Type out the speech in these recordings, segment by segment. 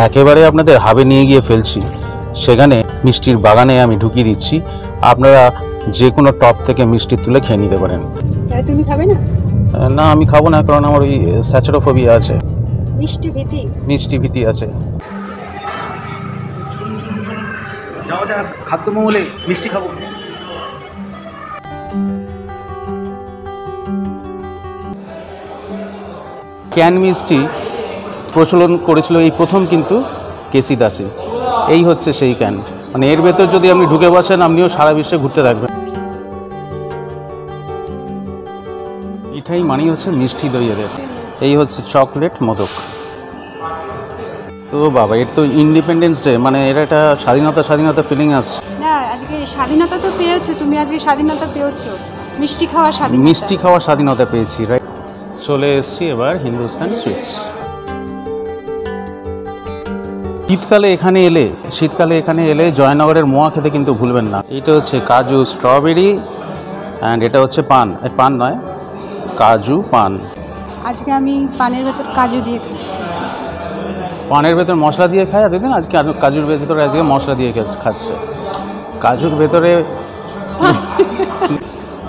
একেবারে আপনাদের হাবে নিয়ে গিয়ে ফেলছি। সেখানে মিষ্টির বাগানে আমি ঢুকিয়ে দিচ্ছি। আপনারা যে কোনো টপ থেকে মিষ্টি তুলে খেয়ে নিতে পারেন। তুমি খাবে না? না, আমি খাবো না, কারণ আমার ওই স্যাচেরোফোবিয়া আছে, মিষ্টি ভীতি আছে। যাওয়া যাক খাদ্যমহলে, মিষ্টি খাবো। ক্যান মিষ্টি প্রচলন করেছিল এই প্রথম কিন্তু কেসি দাসী। এই হচ্ছে সেই ক্যান, মানে এর ভেতর যদি আপনি ঢুকে বসেন আপনিও সারা বিশ্বে ঘুরতে থাকবেন। এটাই মানেই হচ্ছে মিষ্টি দই এদের। এই হচ্ছে চকলেট মোদক। তো বাবা, এর তো ইন্ডিপেন্ডেন্স ডে, মানে এর একটা স্বাধীনতা ফিলিং আসছে। না, আজকে স্বাধীনতা তো পেয়েছো তুমি, আজকে স্বাধীনতা পেয়েছো, মিষ্টি খাওয়ার স্বাধীনতা পেয়েছি, রাইট। চলে এসেছি এবার হিন্দুস্তান সুইটস। শীতকালে এখানে এলে জয়নগরের মোয়া খেতে কিন্তু ভুলবেন না। এটা হচ্ছে কাজু স্ট্রবেরি অ্যান্ড এটা হচ্ছে পান নয়, কাজু পান। আজকে আমি পানের ভেতর কাজু দিয়ে খাচ্ছি। পানের ভেতর মশলা দিয়ে খায়, দেখবেন আজকে কাজুর ভেতরে আজকে মশলা দিয়ে খাচ্ছে। কাজুর ভেতরে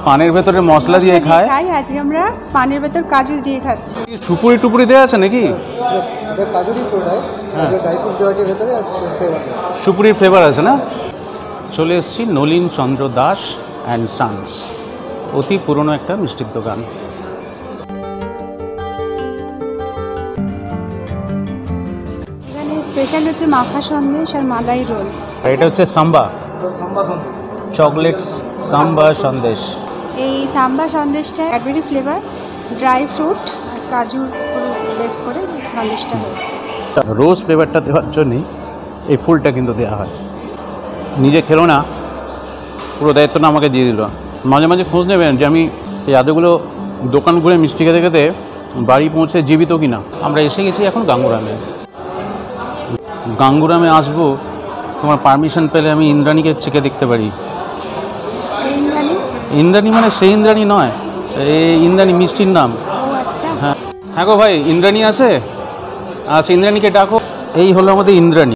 পানের ভেতরে মশলা দিয়ে খায়, আজকে আমরা পানের ভেতর কাজু দিয়ে খাচ্ছি। সুপুরি টুপুরি দেওয়া আছে নাকি? সুপুরির ফ্লেভার আছে না? চলে এসেছি নলিন চন্দ্র দাস অ্যান্ড সানস, অতি পুরনো একটা মিষ্টির দোকান। এখানে স্পেশাল হচ্ছে মাখা সন্দেশ আর মালাই রোল। এটা হচ্ছে সাম্বা চকলেট সাম্বা সন্দেশ। এই সাম্বা সন্দেশটা ক্যাডবেরি ফ্লেভার, ড্রাই ফ্রুট আর কাজুর বেস করে সন্দেশটা হয়েছে। রোজ ফ্লেভারটা দেওয়ার জন্যই এই ফুলটা কিন্তু দেওয়া হয়। নিজে খেলো না, পুরো দায়িত্বটা আমাকে দিয়ে দিল। মাঝে মাঝে খোঁজ নেবেন যে আমি এই এতগুলো দোকান ঘুরে মিষ্টি খেতে খেতে বাড়ি পৌঁছে জীবিত কিনা। আমরা এসে গেছি এখন গাঙ্গুরামে আসবো। তোমার পারমিশন পেলে আমি ইন্দ্রাণীকে চেকে দেখতে পারি। ইন্দ্রাণী মানে সেই ইন্দ্রাণী নয়, এই ইন্দ্রাণী মিষ্টির নাম। হ্যাঁ গো ভাই, ইন্দ্রাণী আছে? আচ্ছা, ইন্দ্রাণীকে ডাকো। এই হলো আমাদের ইন্দ্রাণী।